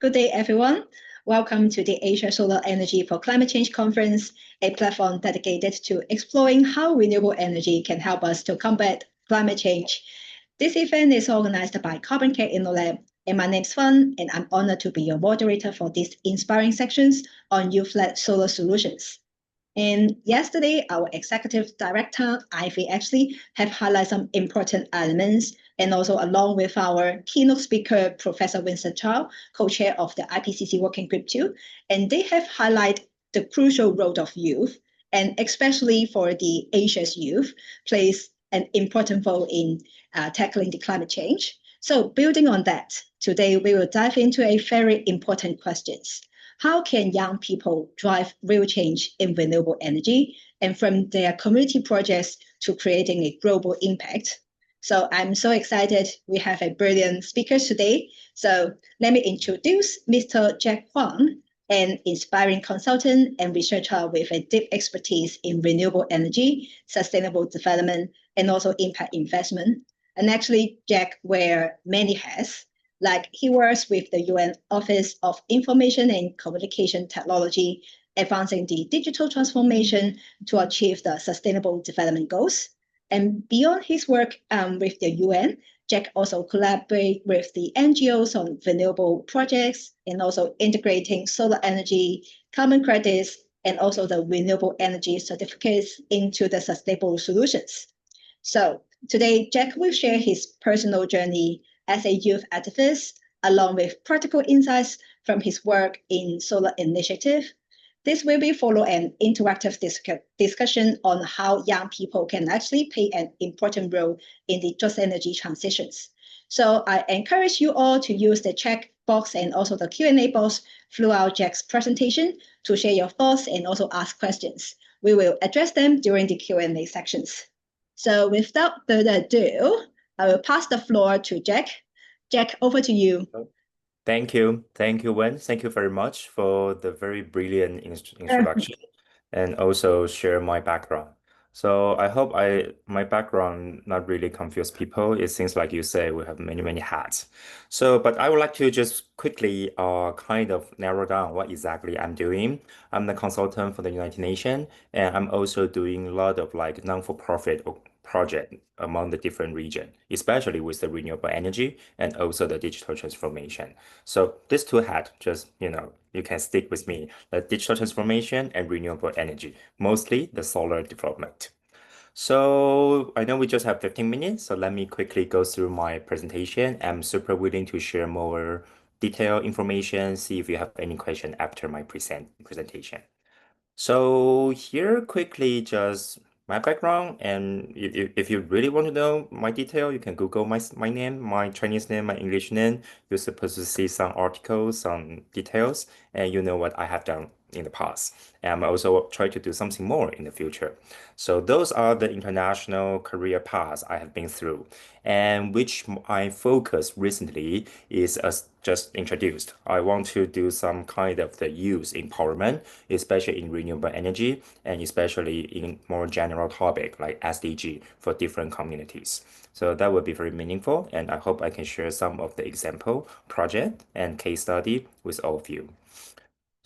Good day, everyone. Welcome to the Asia Solar Energy for Climate Change Conference, a platform dedicated to exploring how renewable energy can help us to combat climate change. This event is organized by Carbon Care InnoLab, and my name's Fun, and I'm honored to be your moderator for these inspiring sections on youth-led solar solutions. And yesterday, our executive director, Ivy, actually have highlighted some important elements. And also along with our keynote speaker, Professor Winston Chow, co-chair of the IPCC Working Group 2, and they have highlighted the crucial role of youth, and especially for the Asia's youth, plays an important role in tackling the climate change. So building on that, today we will dive into a very important questions. How can young people drive real change in renewable energy and from their community projects to creating a global impact? So I'm so excited we have a brilliant speaker today. So let me introduce Mr. Jack Huang, an inspiring consultant and researcher with a deep expertise in renewable energy, sustainable development, and also impact investment. And actually, Jack wear many hats. Like he works with the UN Office of Information and Communication Technology, advancing the digital transformation to achieve the Sustainable Development Goals. And beyond his work with the UN, Jack also collaborates with the NGOs on renewable projects and also integrating solar energy, carbon credits, and also the renewable energy certificates into the sustainable solutions. So today, Jack will share his personal journey as a youth activist, along with practical insights from his work in Solar Initiative. This will be follow an interactive discussion on how young people can actually play an important role in the just energy transitions. So I encourage you all to use the chat box and also the Q&A box throughout Jack's presentation to share your thoughts and also ask questions. We will address them during the Q&A sections. So without further ado, I will pass the floor to Jack. Jack, over to you. Thank you. Thank you, Wen. Thank you very much for the very brilliant introduction and also share my background. So I hope my background not really confuse people. It seems like you say we have many hats. So, but I would like to just quickly kind of narrow down what exactly I'm doing. I'm the consultant for the United Nations, and I'm also doing a lot of like non-for-profit project among the different region, especially with the renewable energy and also the digital transformation. So these two hats, just, you can stick with me, the digital transformation and renewable energy, mostly the solar development. So I know we just have 15 minutes, so let me quickly go through my presentation. I'm super willing to share more detailed information, see if you have any question after my presentation. So here quickly just my background, and if you really want to know my detail, you can Google my name, my Chinese name, my English name. You're supposed to see some articles, some details, and you know what I have done in the past. And I'm also try to do something more in the future. So those are the international career paths I have been through, and which I focus recently is as just introduced. I want to do some kind of the youth empowerment, especially in renewable energy and especially in more general topic like SDG for different communities. So that would be very meaningful, and I hope I can share some of the example project and case study with all of you.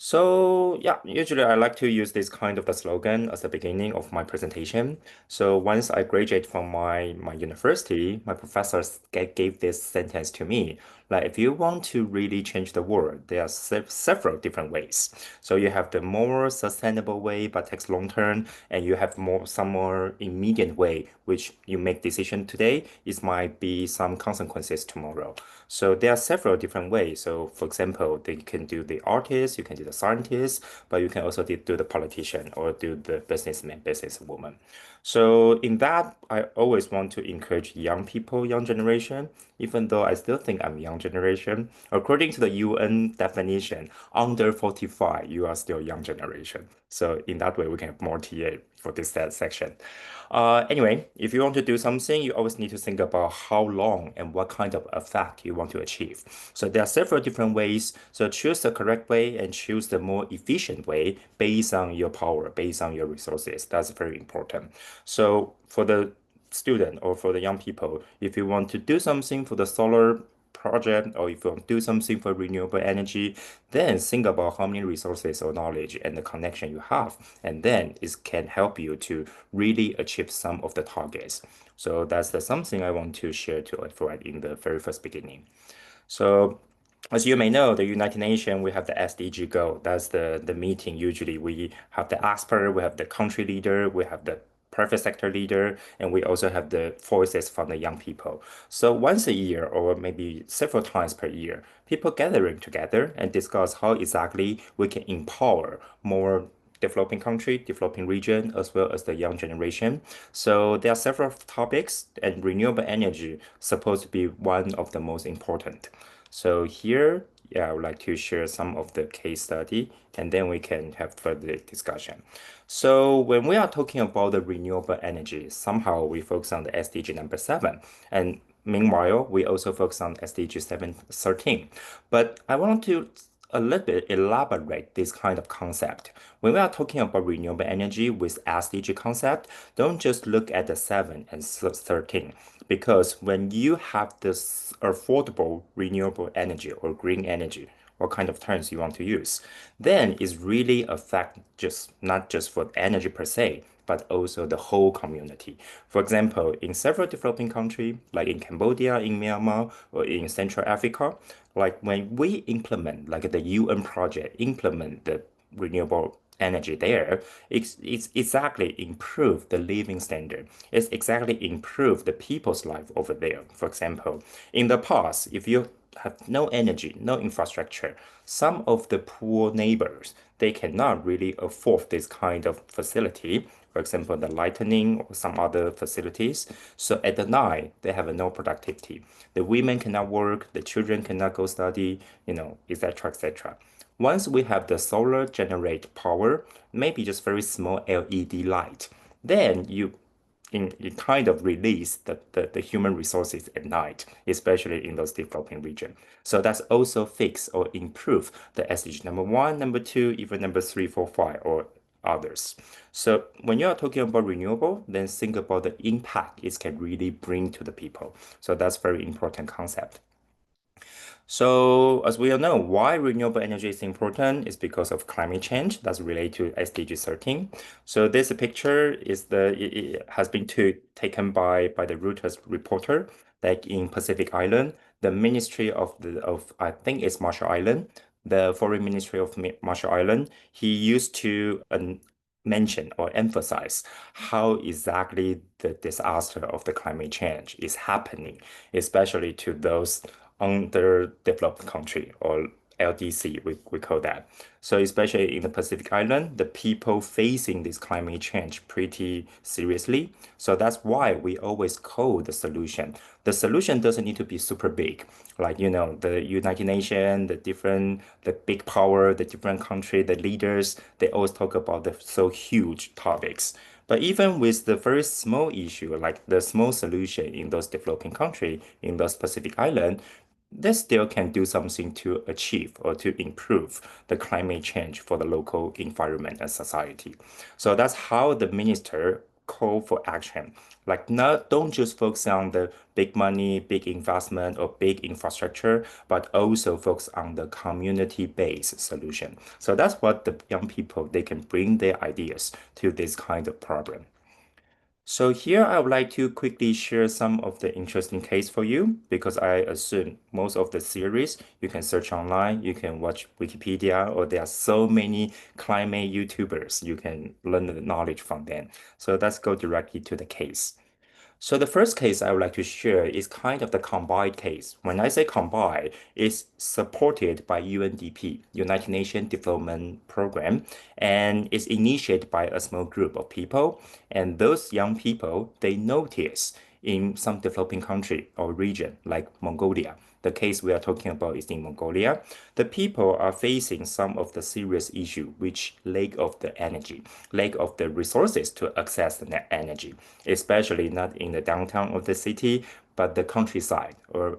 So yeah, usually I like to use this kind of the slogan as the beginning of my presentation. So once I graduate from my university, my professors gave this sentence to me, like if you want to really change the world, there are several different ways. So you have the more sustainable way, but takes long term, and you have some more immediate way, which you make decision today, it might be some consequences tomorrow. So there are several different ways. So for example, they can do the artist, you can do the scientist, but you can also do the politician or do the businessman, businesswoman. So in that, I always want to encourage young people, young generation, even though I still think I'm young generation. According to the UN definition, under 45, you are still young generation. So in that way, we can have more TA for this section. Anyway, if you want to do something, you always need to think about how long and what kind of effect you want to achieve. So there are several different ways. So choose the correct way and choose the more efficient way based on your power, based on your resources. That's very important. So for the student or for the young people, if you want to do something for the solar project or if you want to do something for renewable energy, then think about how many resources or knowledge and the connection you have. And then it can help you to really achieve some of the targets. So that's something I want to share to Fred in the very first beginning. So as you may know, the United Nations, we have the SDG goal. That's the meeting. Usually we have the expert, we have the country leader, we have the private sector leader, and we also have the voices from the young people. So once a year, or maybe several times per year, people gathering together and discuss how exactly we can empower more developing country, developing region, as well as the young generation. So there are several topics, and renewable energy supposed to be one of the most important. So here, yeah, I would like to share some of the case study, and then we can have further discussion. So when we are talking about the renewable energy, somehow we focus on the SDG number 7, and meanwhile, we also focus on SDG 713. But I want to a little bit elaborate this kind of concept. When we are talking about renewable energy with SDG concept, don't just look at the 7 and 13. Because when you have this affordable renewable energy or green energy, what kind of terms you want to use, then it's really affect just not just for energy per se, but also the whole community. For example, in several developing countries, like in Cambodia, in Myanmar, or in Central Africa, like when we implement, like the UN project, implement the renewable energy there, it's exactly improve the living standard. It's exactly improve the people's life over there. For example, in the past, if you have no energy, no infrastructure, some of the poor neighbors, they cannot really afford this kind of facility. For example, the lightning or some other facilities. So at the night, they have no productivity. The women cannot work, the children cannot go study, etc., etc. Once we have the solar generate power, maybe just very small LED light, then you kind of release the human resources at night, especially in those developing regions. So that's also fix or improve the SDG number 1, number 2, even number 3, 4, 5, or others. So when you are talking about renewable, then think about the impact it can really bring to the people. So that's very important concept. So, as we all know, why renewable energy is important is because of climate change that's related to SDG 13. So, this picture it has been taken by the Reuters reporter, like in Pacific Island, the Ministry of I think it's Marshall Island, the Foreign Ministry of Marshall Island. He used to mention or emphasize how exactly the disaster of the climate change is happening, especially to those underdeveloped country or LDC, we call that. So especially in the Pacific Island, the people facing this climate change pretty seriously. So that's why we always call the solution. The solution doesn't need to be super big. Like, the United Nations, the big power, the different country, the leaders, they always talk about the so huge topics. But even with the very small issue, like the small solution in those developing country, in those Pacific Island, they still can do something to achieve or to improve the climate change for the local environment and society. So that's how the minister call for action. Like not don't just focus on the big money, big investment, or big infrastructure, but also focus on the community-based solution. So that's what the young people they can bring their ideas to this kind of problem. So here I would like to quickly share some of the interesting case for you because I assume most of the series you can search online, you can watch Wikipedia, or there are so many climate YouTubers. You can learn the knowledge from them. So let's go directly to the case. So the first case I would like to share is kind of the combined case. When I say combined, it's supported by UNDP, United Nations Development Program, and it's initiated by a small group of people. And those young people, they notice in some developing country or region like Mongolia. The case we are talking about is in Mongolia. The people are facing some of the serious issue, which lack of the energy, lack of the resources to access the energy, especially not in the downtown of the city, but the countryside or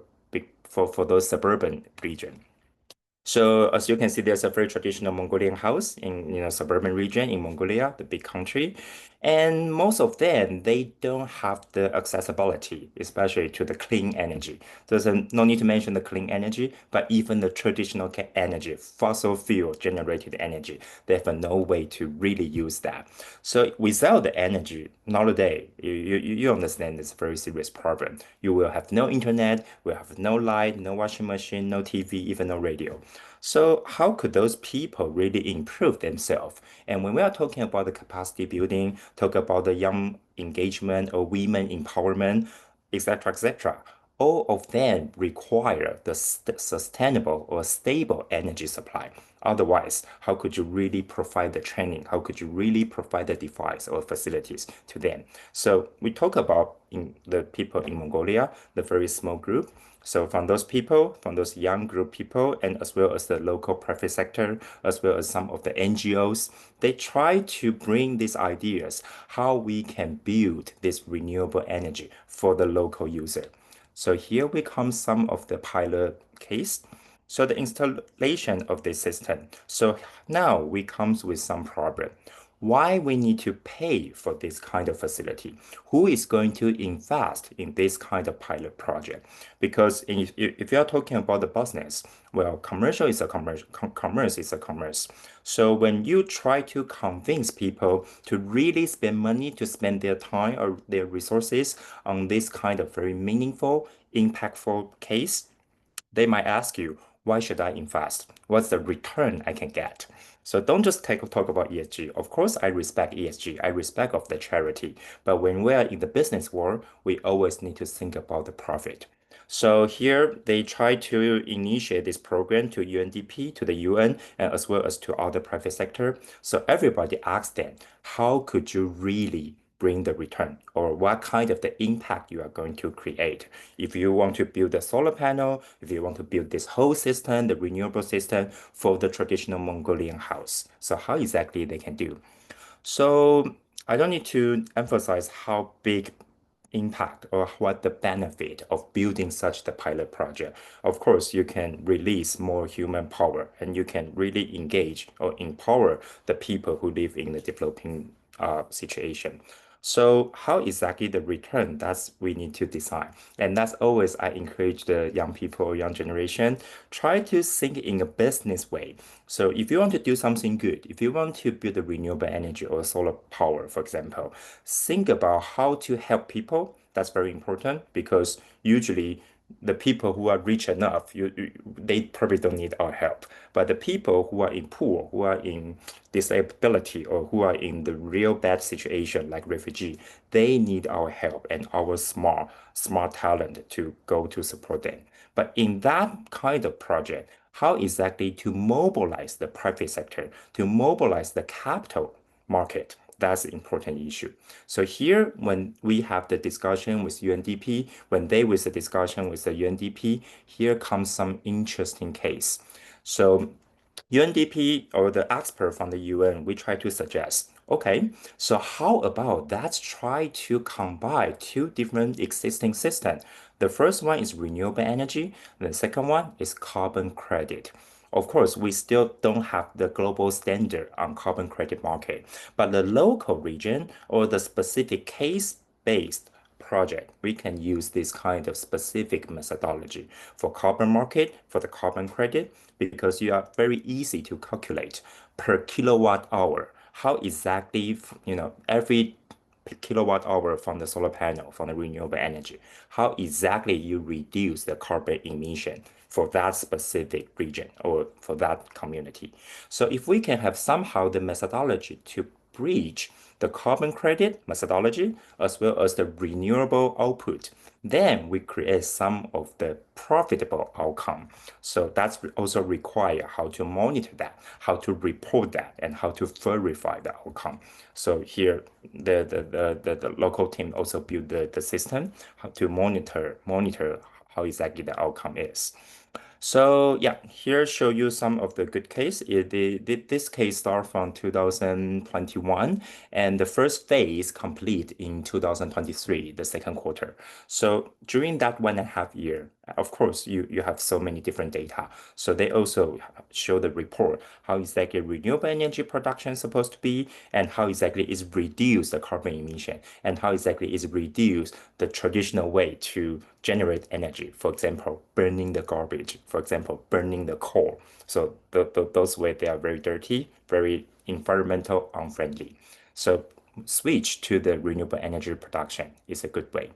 for those suburban region. So as you can see, there's a very traditional Mongolian house in suburban region in Mongolia, the big country. And most of them, they don't have the accessibility, especially to the clean energy. There's no need to mention the clean energy, but even the traditional energy, fossil fuel generated energy, they have no way to really use that. So without the energy, nowadays, you understand it's a very serious problem. You will have no internet, will have no light, no washing machine, no TV, even no radio. So how could those people really improve themselves? And when we are talking about the capacity building, talk about the young engagement or women empowerment, etc., etc., all of them require the sustainable or stable energy supply. Otherwise, how could you really provide the training? How could you really provide the device or facilities to them? So we talk about in the people in Mongolia, the very small group. So from those people, from those young group people, and as well as the local private sector, as well as some of the NGOs, they try to bring these ideas, how we can build this renewable energy for the local user. So here we come some of the pilot case. So the installation of this system. So now we comes with some problem. Why we need to pay for this kind of facility? Who is going to invest in this kind of pilot project? Because if you are talking about the business, well, commercial is a commercial, commerce is a commerce. So when you try to convince people to really spend money, to spend their time or their resources on this kind of very meaningful, impactful case, they might ask you, why should I invest? What's the return I can get? So don't just talk about ESG. Of course, I respect ESG. I respect of the charity. But when we are in the business world, we always need to think about the profit. So here they try to initiate this program to UNDP, to the UN, and as well as to other private sector. So everybody asks them, how could you really bring the return or what kind of the impact you are going to create? If you want to build a solar panel, if you want to build this whole system, the renewable system for the traditional Mongolian house. So how exactly they can do? So I don't need to emphasize how big impact or what the benefit of building such the pilot project. Of course, you can release more human power and you can really engage or empower the people who live in the developing situation. So how exactly the return that's we need to design. And that's always I encourage the young people or young generation, try to think in a business way. So if you want to do something good, if you want to build a renewable energy or solar power, for example, think about how to help people. That's very important because usually the people who are rich enough, they probably don't need our help. But the people who are in poor, who are in disability, or who are in the real bad situation like refugee, they need our help and our smart talent to go to support them. But in that kind of project, how exactly to mobilize the private sector, to mobilize the capital market? That's an important issue. So here, when we have the discussion with UNDP, when they with the discussion with the UNDP, here comes some interesting case. So UNDP or the expert from the UN, we try to suggest, okay, so how about let's try to combine two different existing systems. The first one is renewable energy, the second one is carbon credit. Of course, we still don't have the global standard on carbon credit market, but the local region or the specific case-based project, we can use this kind of specific methodology for carbon market, for the carbon credit, because you are very easy to calculate per kilowatt hour. How exactly, every kilowatt hour from the solar panel, from the renewable energy, how exactly you reduce the carbon emission for that specific region or for that community. So if we can have somehow the methodology to bridge the carbon credit methodology as well as the renewable output, then we create some of the profitable outcome. So that's also require how to monitor that, how to report that, and how to verify the outcome. So here, the local team also build the system how to monitor how exactly the outcome is. So yeah, here show you some of the good case. This case start from 2021 and the first phase complete in 2023, the second quarter. So during that 1.5 year, Of course, you have so many different data. So they also show the report how exactly renewable energy production is supposed to be, and how exactly is reduce the carbon emission, and how exactly is reduce the traditional way to generate energy. For example, burning the garbage. For example, burning the coal. So those way they are very dirty, very environmental unfriendly. So switch to the renewable energy production is a good way.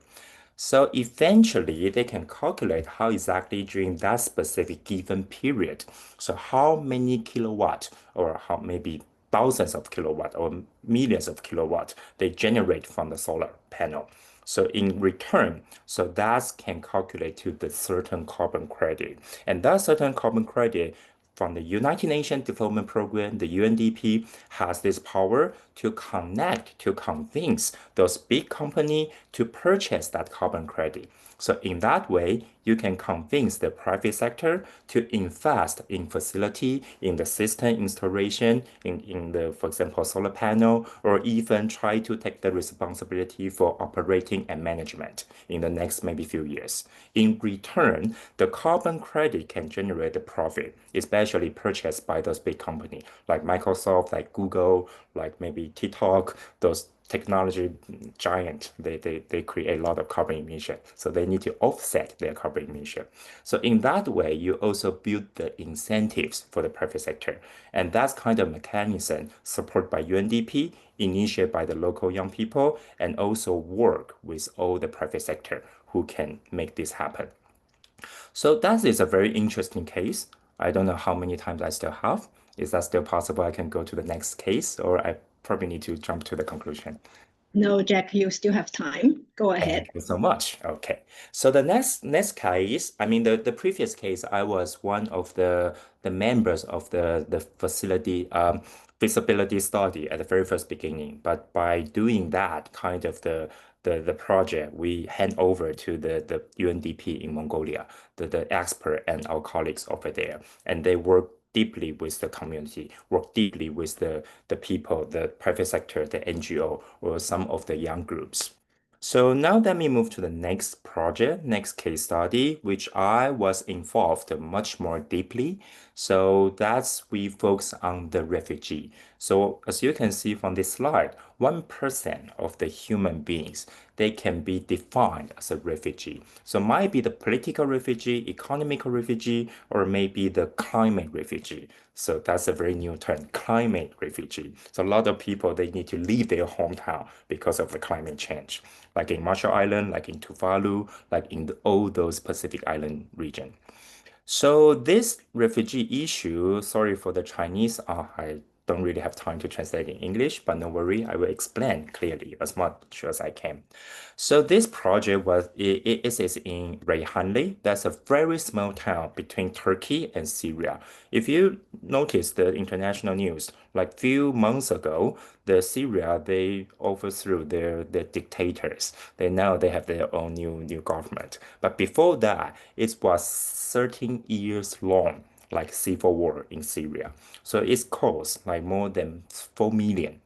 So eventually, they can calculate how exactly during that specific given period, so how many kilowatt or how maybe thousands of kilowatt or millions of kilowatt they generate from the solar panel. So in return, so that can calculate to the certain carbon credit. And that certain carbon credit from the United Nations Development Program, the UNDP, has this power to connect, to convince those big companies to purchase that carbon credit. So in that way, you can convince the private sector to invest in facility, in the system installation, in the, for example, solar panel, or even try to take the responsibility for operating and management in the next maybe few years. In return, the carbon credit can generate the profit, especially purchased by those big companies like Microsoft, like Google, like maybe TikTok, those technology giant, they create a lot of carbon emission. So they need to offset their carbon emission. So in that way, you also build the incentives for the private sector. And that's kind of mechanism supported by UNDP, initiated by the local young people, and also work with all the private sector who can make this happen. So that is a very interesting case. I don't know how many times I still have. Is that still possible? I can go to the next case, or I probably need to jump to the conclusion. No, Jack, you still have time. Go ahead. Thank you so much. Okay. So the next case, I mean the previous case, I was one of the members of the facility feasibility study at the very first beginning. But by doing that kind of the project, we hand over to the UNDP in Mongolia, the expert and our colleagues over there, and they work deeply with the community, work deeply with the people, the private sector, the NGO, or some of the young groups. So now let me move to the next project, next case study, which I was involved much more deeply. So that's we focus on the refugee. So as you can see from this slide, 1% of the human beings, they can be defined as a refugee. So might be the political refugee, economical refugee, or maybe the climate refugee. So that's a very new term, climate refugee. So a lot of people, they need to leave their hometown because of the climate change, like in Marshall Island, like in Tuvalu, like in all those Pacific Island region. So this refugee issue, sorry for the Chinese, I don't really have time to translate in English, but no worry, I will explain clearly as much as I can. So this project it is in Reyhanli. That's a very small town between Turkey and Syria. If you notice the international news, like few months ago, the Syria they overthrew their dictators. They have their own new government. But before that, it was 13 years long, like civil war in Syria. So it's caused like more than 4 million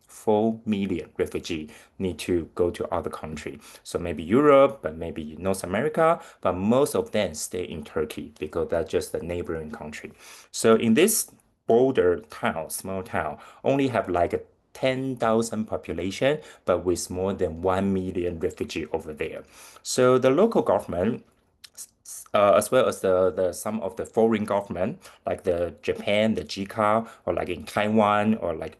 refugees need to go to other country. So maybe Europe, but maybe North America, but most of them stay in Turkey because that's just a neighboring country. So in this border town, small town, only have like a 10,000 population, but with more than 1 million refugee over there. So the local government as well as the some of the foreign government, like the Japan, the JICA, or like in Taiwan, or like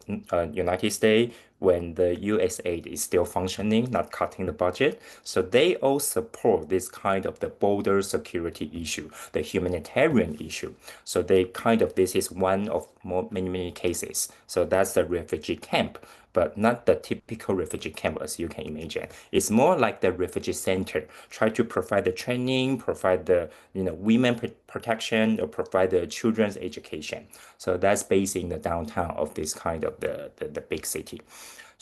United States, when the US aid is still functioning, not cutting the budget. So they all support this kind of the border security issue, the humanitarian issue. So they kind of this is one of many cases. So that's the refugee camp, but not the typical refugee camp as you can imagine. It's more like the refugee center, try to provide the training, provide the women protection, or provide the children's education. So that's based in the downtown of this kind of the big city.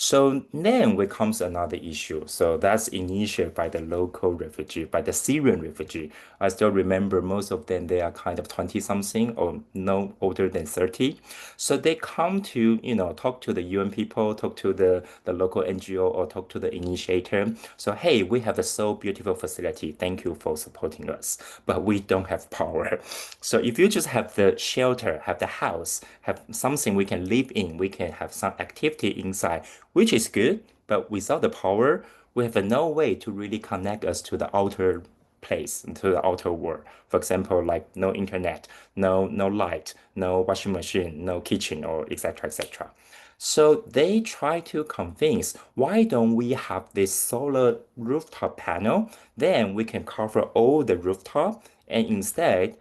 So then comes another issue. So that's initiated by the local refugee, by the Syrian refugee. I still remember most of them, they are kind of 20 something or no older than 30. So they come to, talk to the UN people, talk to the local NGO or talk to the initiator. So, hey, we have a so beautiful facility. Thank you for supporting us, but we don't have power. So if you just have the shelter, have the house, have something we can live in, we can have some activity inside, which is good, but without the power, we have no way to really connect us to the outer place, to the outer world. For example, like no internet, no light, no washing machine, no kitchen, or etc. etc. So they try to convince, why don't we have this solar rooftop panel? Then we can cover all the rooftop, and instead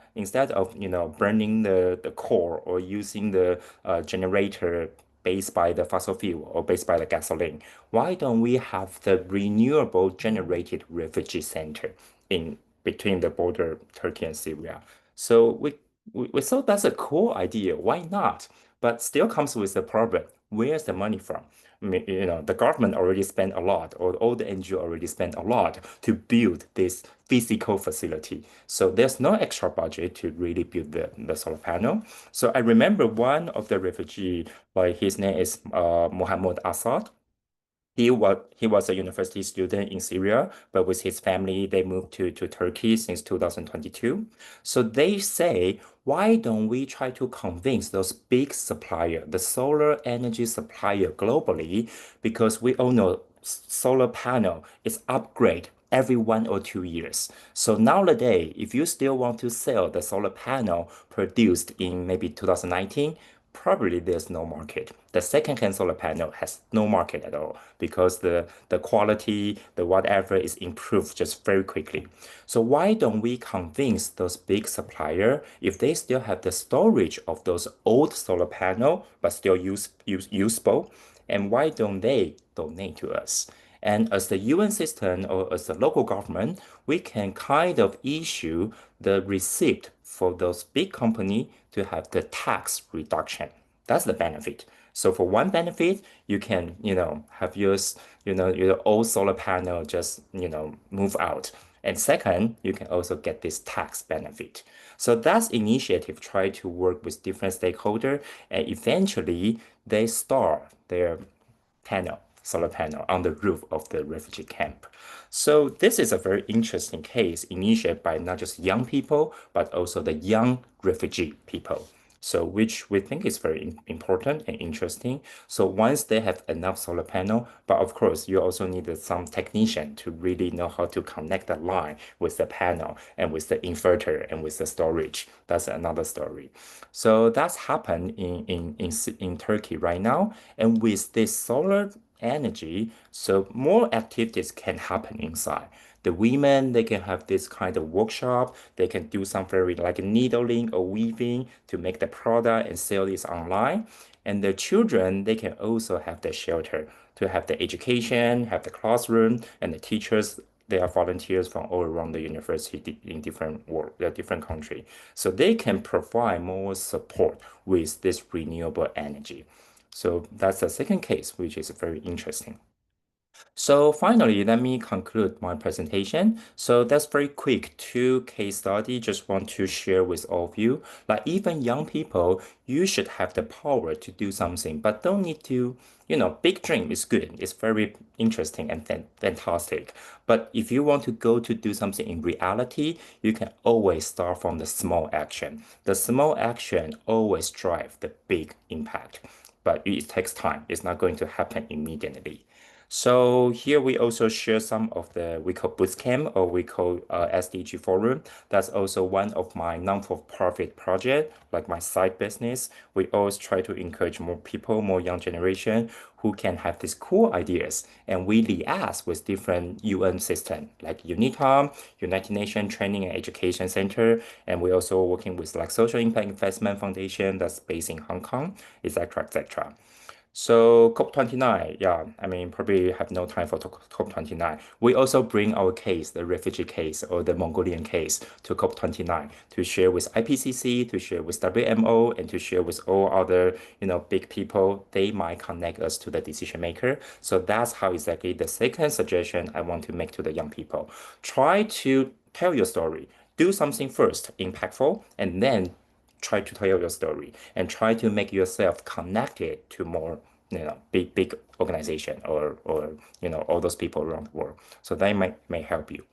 of burning the core or using the generator based by the fossil fuel or based by the gasoline, why don't we have the renewable generated refugee center in between the border Turkey and Syria? So we thought that's a cool idea. Why not? But still comes with the problem. Where's the money from? I mean, the government already spent a lot, or all the NGO already spent a lot to build this physical facility. So there's no extra budget to really build the solar panel. So I remember one of the refugee, like his name is Mohammed Assad. He was a university student in Syria, but with his family, they moved to Turkey since 2022. So they say, why don't we try to convince those big supplier, the solar energy supplier globally, because we all know solar panel is upgrade every 1 or 2 years. So nowadays, if you still want to sell the solar panel produced in maybe 2019, probably there's no market. The second-hand solar panel has no market at all because the quality, the whatever is improved just very quickly. So why don't we convince those big supplier if they still have the storage of those old solar panel but still usable, and why don't they donate to us? And as the UN system or as the local government, we can kind of issue the receipt for those big company to have the tax reduction. That's the benefit. So for one benefit, you can, have your old solar panel just, move out. And second, you can also get this tax benefit. So that's initiative try to work with different stakeholder, and eventually they start their solar panel on the roof of the refugee camp. So this is a very interesting case initiated by not just young people, but also the young refugee people. So which we think is very important and interesting. So once they have enough solar panel, but of course you also need some technician to really know how to connect the line with the panel and with the inverter and with the storage. That's another story. So that's happened in Turkey right now. And with this solar energy, so more activities can happen inside. The women, they can have this kind of workshop. They can do some very like needling or weaving to make the product and sell this online. And the children, they can also have the shelter to have the education, have the classroom, and the teachers. They are volunteers from all around the university in different world, different country. So they can provide more support with this renewable energy. So that's the second case, which is very interesting. So finally, let me conclude my presentation. So that's very quick, two case study. Just want to share with all of you. Like even young people, you should have the power to do something, but don't need to, big dream is good. It's very interesting and fantastic. But if you want to go to do something in reality, you can always start from the small action. The small action always drive the big impact, but it takes time. It's not going to happen immediately. So here we also share some of the we call bootcamp or we call SDG forum. That's also one of my non-for-profit project, like my side business. We always try to encourage more people, more young generation who can have these cool ideas. And we liaise with different UN system like UNITAM, United Nations Training and Education Center. And we're also working with like Social Impact Investment Foundation that's based in Hong Kong, etc., etc. So COP29, yeah, I mean, probably have no time for COP29. We also bring our case, the refugee case or the Mongolian case, to COP29 to share with IPCC, to share with WMO, and to share with all other, big people. They might connect us to the decision maker. So that's how exactly the second suggestion I want to make to the young people. Try to tell your story. Do something first, impactful, and then try to tell your story and try to make yourself connected to more big organization or all those people around the world, so that may help you.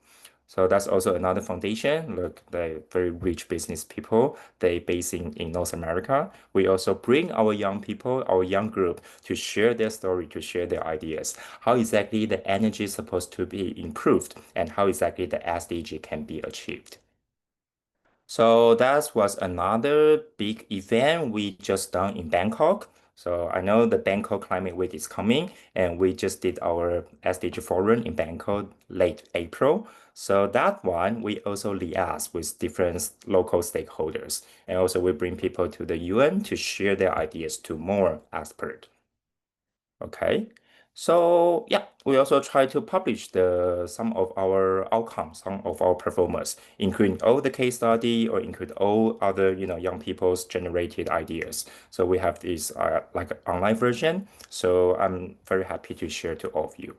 So that's also another foundation. Look, the very rich business people, they based in North America. We also bring our young people, our young group, to share their story, to share their ideas, how exactly the energy is supposed to be improved, and how exactly the SDG can be achieved. So that was another big event we just done in Bangkok. So I know the Bangkok Climate Week is coming, and we just did our SDG Forum in Bangkok late April. So that one, we also liaise with different local stakeholders. And also we bring people to the UN to share their ideas to more experts. Okay. So yeah, we also try to publish some of our outcomes, some of our performance, including all the case study or include all other, young people's generated ideas. So we have this like online version. So I'm very happy to share to all of you.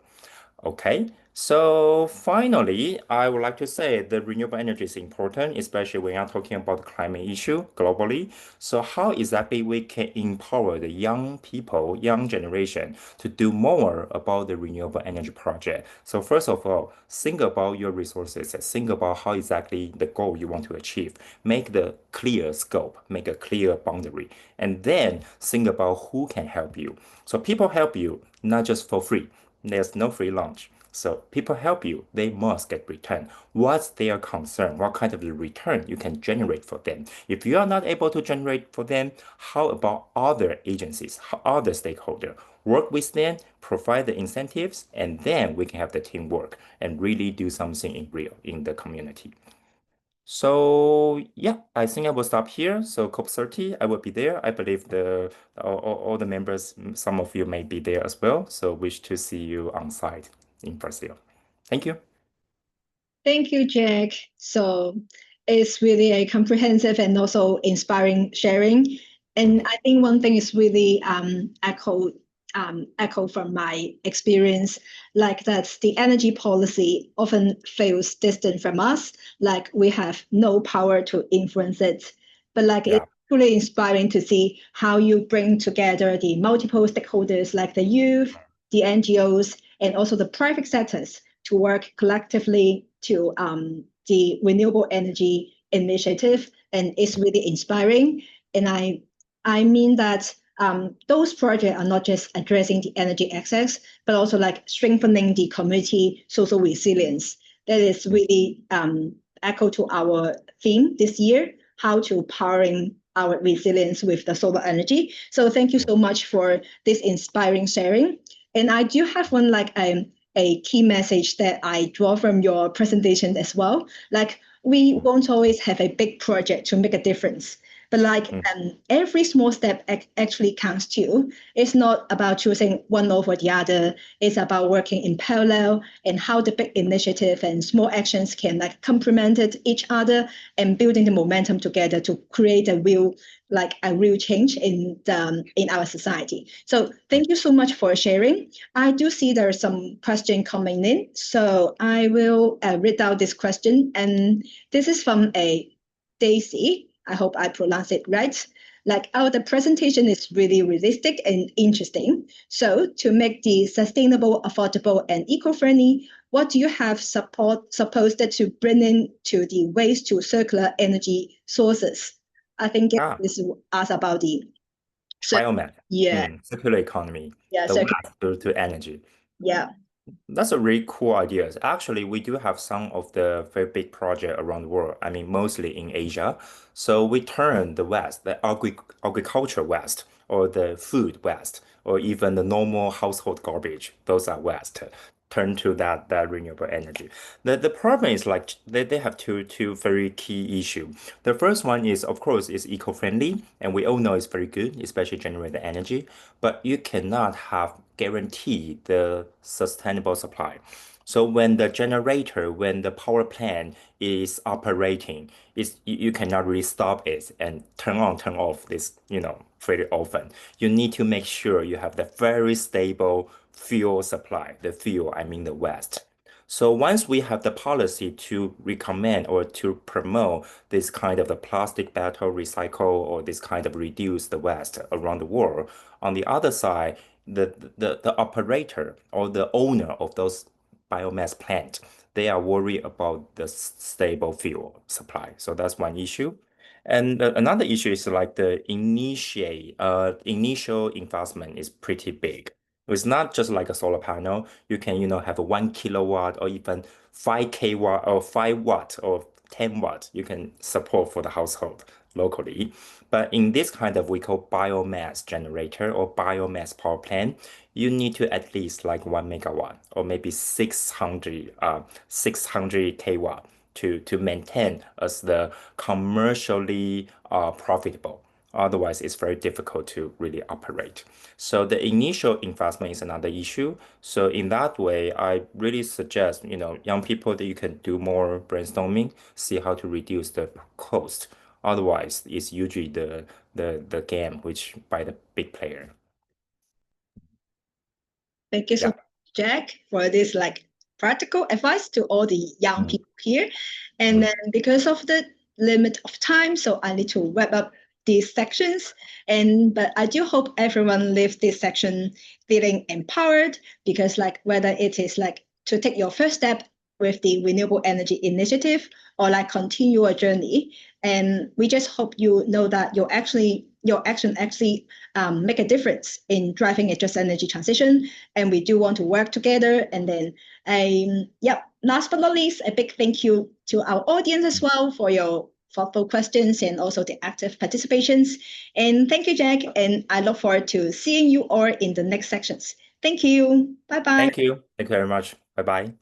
Okay, so finally, I would like to say that renewable energy is important, especially when you're talking about the climate issue globally. So how exactly we can empower the young people, young generation to do more about the renewable energy project? So first of all, think about your resources and think about how exactly the goal you want to achieve. Make the clear scope, make a clear boundary, and then think about who can help you. So people help you not just for free. There's no free lunch. So people help you, they must get return. What's their concern? What kind of return you can generate for them? If you are not able to generate for them, how about other agencies, other stakeholders? Work with them, provide the incentives, and then we can have the teamwork and really do something in real in the community. So yeah, I think I will stop here. So COP30, I will be there. I believe all the members, some of you may be there as well. So wish to see you on site in Brazil. Thank you. Thank you, Jack. So it's really a comprehensive and also inspiring sharing. And I think one thing is really echo from my experience, like that the energy policy often feels distant from us, like we have no power to influence it. But like it's Yeah. truly inspiring to see how you bring together the multiple stakeholders like the youth, the NGOs, and also the private sectors to work collectively to the renewable energy initiative, and it's really inspiring. And I mean that those projects are not just addressing the energy access, but also like strengthening the community social resilience. That is really echo to our theme this year, how to powering our resilience with the solar energy. So thank you so much for this inspiring sharing. And I do have one like a key message that I draw from your presentation as well. Like we won't always have a big project to make a difference, but like Mm. every small step actually counts too. It's not about choosing one over the other. It's about working in parallel and how the big initiative and small actions can like complement each other and building the momentum together to create a real change in our society. So thank you so much for sharing. I do see there are some question coming in, so I will read out this question, and this is from a Daisy. I hope I pronounce it right. Like, oh, the presentation is really realistic and interesting. So, to make the sustainable, affordable, and eco-friendly, what do you have supposed to bring in to the waste to circular energy sources? I think Ah, this is asked about the biomass, yeah, circular economy, yeah, the circular, waste to energy. yeah. That's a really cool idea. Actually, we do have some of the very big project around the world. I mean, mostly in Asia. So we turn the West, the agriculture West, or the food West, or even the normal household garbage. Those are West. turn to that renewable energy. The problem is like they have two very key issue. The first one is, of course, is eco-friendly, and we all know it's very good, especially generate energy, but you cannot have guarantee the sustainable supply. So when the power plant is operating, you cannot really stop it and turn on, turn off this, very often. You need to make sure you have the very stable fuel supply. The fuel, I mean the waste. So once we have the policy to recommend or to promote this kind of the plastic bottle recycle or this kind of reduce the waste around the world, on the other side, the operator or the owner of those biomass plant, they are worried about the stable fuel supply. So that's one issue. And another issue is like the initial investment is pretty big. It's not just like a solar panel. You can, have a 1 kilowatt or even 5 kW or 5 watt or 10 watt you can support for the household locally. But in this kind of we call biomass generator or biomass power plant, you need to at least like 1 megawatt or maybe 600 kW to maintain as the commercially profitable. Otherwise, it's very difficult to really operate. So the initial investment is another issue. So in that way, I really suggest, young people that you can do more brainstorming, see how to reduce the cost. Otherwise, it's usually the game which by the big player. Thank you so Yeah. much, Jack, for this like practical advice to all the young Mm, people here. And mm. then because of the limit of time, so I need to wrap up these sections. But I do hope everyone leaves this section feeling empowered because like whether it is like to take your first step with the renewable energy initiative or like continue a journey. And we just hope you know that your action actually make a difference in driving a just energy transition. And we do want to work together. And then, last but not least, a big thank you to our audience as well for your thoughtful questions and also the active participations. And thank you, Jack. And I look forward to seeing you all in the next sections. Thank you. Bye bye. Thank you. Thank you very much. Bye bye.